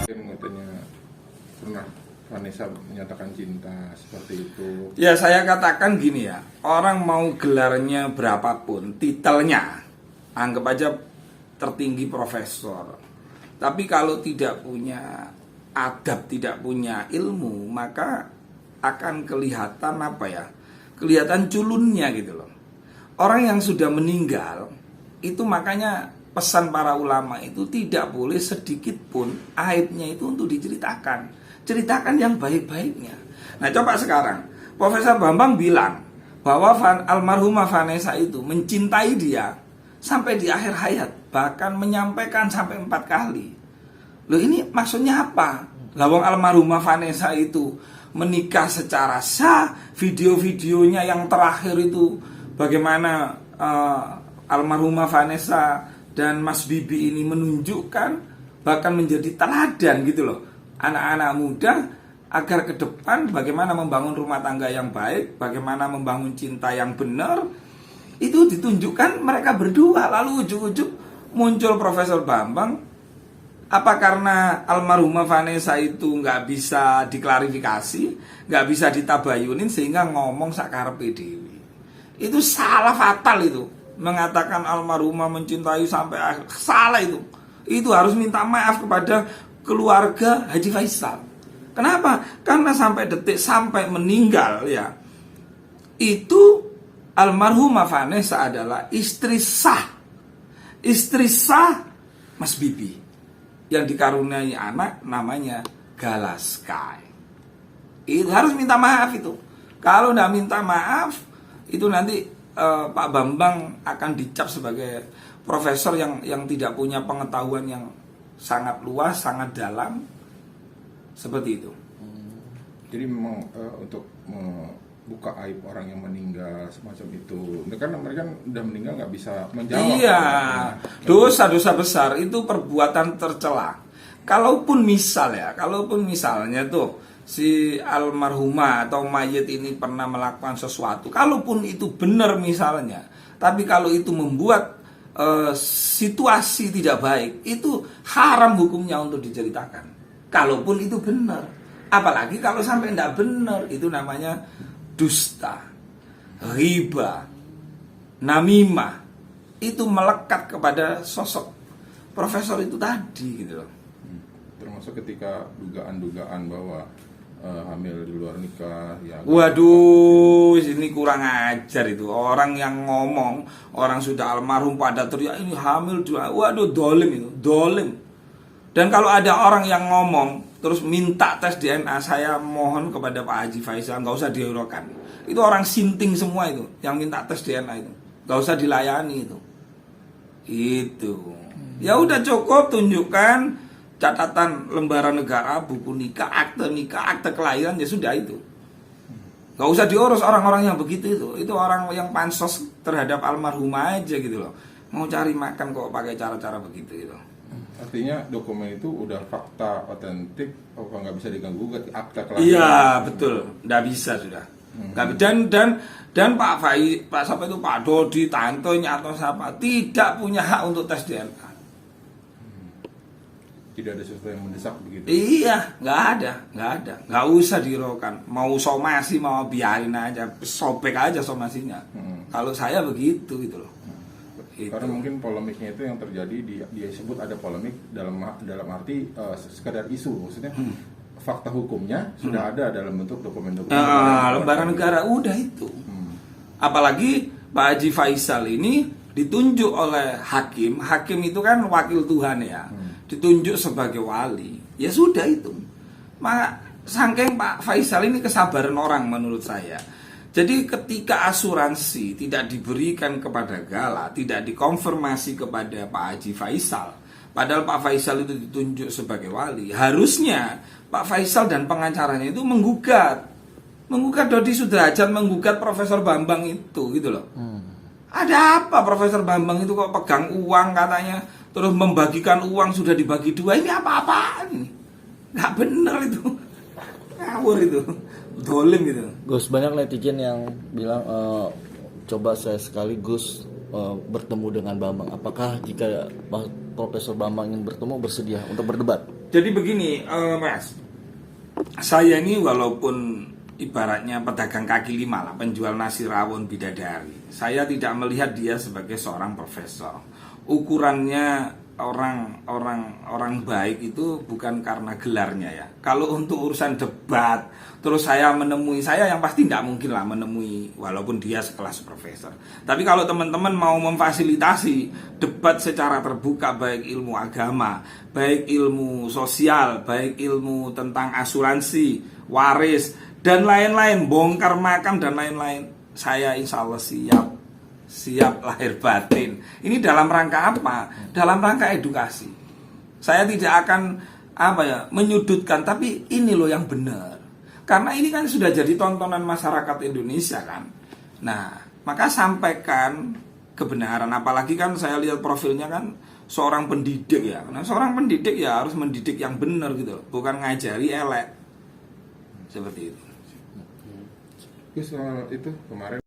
Katanya pernah Vanessa menyatakan cinta seperti itu. Ya saya katakan gini ya, orang mau gelarnya berapapun, titelnya, anggap aja tertinggi profesor, tapi kalau tidak punya adab, tidak punya ilmu, maka akan kelihatan apa ya, kelihatan culunnya gitu loh. Orang yang sudah meninggal, itu makanya pesan para ulama itu tidak boleh sedikit pun aibnya itu untuk diceritakan. Ceritakan yang baik-baiknya. Nah coba sekarang Profesor Bambang bilang bahwa almarhumah Vanessa itu mencintai dia sampai di akhir hayat, bahkan menyampaikan sampai 4 kali. Loh ini maksudnya apa? Lawang almarhumah Vanessa itu menikah secara sah, video-videonya yang terakhir itu bagaimana almarhumah Vanessa dan Mas Bibi ini menunjukkan, bahkan menjadi teladan gitu loh, anak-anak muda agar ke depan bagaimana membangun rumah tangga yang baik, bagaimana membangun cinta yang benar. Itu ditunjukkan mereka berdua. Lalu ujuk-ujuk muncul Profesor Bambang. Apa karena almarhumah Vanessa itu nggak bisa diklarifikasi, nggak bisa ditabayunin, sehingga ngomong sakarepe dhewe. Itu salah fatal itu. Mengatakan almarhumah mencintai sampai akhir, salah itu. Itu harus minta maaf kepada keluarga Haji Faisal. Kenapa? Karena sampai detik, sampai meninggal ya, itu almarhumah Vanessa adalah istri sah Mas Bibi, yang dikaruniai anak namanya Galaskai. Itu harus minta maaf itu. Kalau tidak minta maaf, itu nanti Pak Bambang akan dicap sebagai profesor yang tidak punya pengetahuan yang sangat luas, sangat dalam, seperti itu. Jadi memang untuk membuka aib orang yang meninggal semacam itu, karena mereka udah meninggal nggak bisa menjawab. Iya, dosa-dosa besar itu perbuatan tercela. Kalaupun misalnya tuh si almarhumah atau mayit ini pernah melakukan sesuatu, kalaupun itu benar misalnya, tapi kalau itu membuat situasi tidak baik, itu haram hukumnya untuk diceritakan. Kalaupun itu benar, apalagi kalau sampai tidak benar, itu namanya dusta, riba, namimah. Itu melekat kepada sosok profesor itu tadi gitu loh. Termasuk ketika dugaan-dugaan bahwa hamil di luar nikah ya. Waduh, ini kurang ajar itu. Orang yang ngomong, orang sudah almarhum pada teriak ini hamil juga. Waduh, dolim itu, dolim. Dan kalau ada orang yang ngomong terus minta tes DNA, saya mohon kepada Pak Haji Faisal nggak usah dihiraukan. Itu orang sinting semua itu yang minta tes DNA itu, nggak usah dilayani itu. Itu. Ya udah cukup tunjukkan catatan lembaran negara, buku nikah, akte kelahiran, ya sudah itu. Gak usah diurus orang-orang yang begitu itu. Itu orang yang pansos terhadap almarhumah aja gitu loh. Mau cari makan kok pakai cara-cara begitu itu. Artinya dokumen itu udah fakta otentik, nggak bisa diganggu gugat, akta kelahiran. Iya betul, nggak bisa sudah. Dan Pak siapa itu, Pak Dodi, tantonya atau siapa, tidak punya hak untuk tes DNA. Tidak ada sesuatu yang mendesak begitu. Iya, nggak usah dihiraukan. Mau somasi mau biarin aja, sobek aja somasinya. Kalau saya begitu gitu loh. Karena mungkin polemiknya itu yang terjadi, dia sebut ada polemik dalam arti sekadar isu, maksudnya fakta hukumnya sudah ada dalam bentuk dokumen-dokumen. Lembaran negara udah itu. Apalagi Pak Haji Faisal ini ditunjuk oleh hakim itu kan wakil Tuhan ya. Ditunjuk sebagai wali, ya sudah itu. Maka saking Pak Faisal ini kesabaran orang menurut saya. Jadi ketika asuransi tidak diberikan kepada Gala, tidak dikonfirmasi kepada Pak Haji Faisal, padahal Pak Faisal itu ditunjuk sebagai wali, harusnya Pak Faisal dan pengacaranya itu menggugat Dodi Sudrajat, menggugat Profesor Bambang itu gitu loh. Ada apa Profesor Bambang itu kok pegang uang katanya, terus membagikan uang sudah dibagi 2, ini apa-apaan ini? Nggak bener itu, ngawur itu, dolim gitu. Gus, banyak netizen yang bilang coba saya sekali Gus bertemu dengan Bambang. Apakah jika Profesor Bambang ingin bertemu bersedia untuk berdebat? Jadi begini, Mas, saya ini walaupun ibaratnya pedagang kaki lima lah, penjual nasi rawon bidadari, saya tidak melihat dia sebagai seorang profesor. Ukurannya orang baik itu bukan karena gelarnya ya. Kalau untuk urusan debat, terus saya yang pasti tidak mungkin lah menemui walaupun dia sekelas profesor. Tapi kalau teman-teman mau memfasilitasi debat secara terbuka, baik ilmu agama, baik ilmu sosial, baik ilmu tentang asuransi, waris, dan lain-lain, bongkar makam dan lain-lain, saya insya Allah siap lahir batin. Ini dalam rangka apa? Dalam rangka edukasi. Saya tidak akan menyudutkan, tapi ini loh yang benar. Karena ini kan sudah jadi tontonan masyarakat Indonesia kan. Nah, maka sampaikan kebenaran. Apalagi kan saya lihat profilnya kan seorang pendidik ya. Nah, seorang pendidik ya harus mendidik yang benar gitu, bukan ngajari elek. Seperti itu. Terus itu kemarin